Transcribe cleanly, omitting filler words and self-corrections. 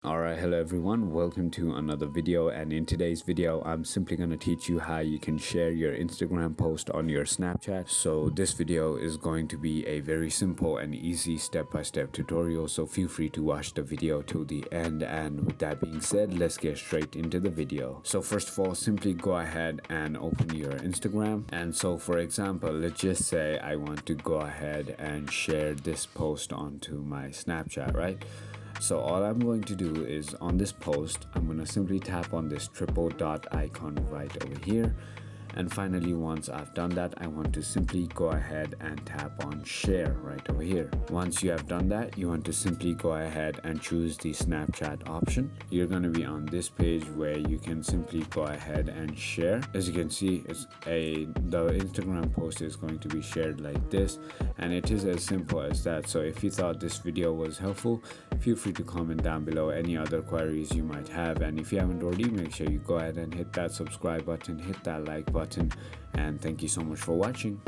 Alright, hello everyone, welcome to another video, and in today's video I'm simply going to teach you how you can share your Instagram post on your Snapchat. So this video is going to be a very simple and easy step-by-step tutorial, so feel free to watch the video till the end. And with that being said, let's get straight into the video. So first of all, simply go ahead and open your Instagram. And so for example, let's just say I want to go ahead and share this post onto my Snapchat, right? So all I'm going to do is on this post, I'm going to simply tap on this triple dot icon right over here. And finally, once I've done that, I want to simply go ahead and tap on share right over here. Once you have done that, you want to simply go ahead and choose the Snapchat option. You're going to be on this page where you can simply go ahead and share. As you can see, the Instagram post is going to be shared like this, and it is as simple as that. So if you thought this video was helpful, feel free to comment down below any other queries you might have. And if you haven't already, make sure you go ahead and hit that subscribe button, hit that like button, and thank you so much for watching.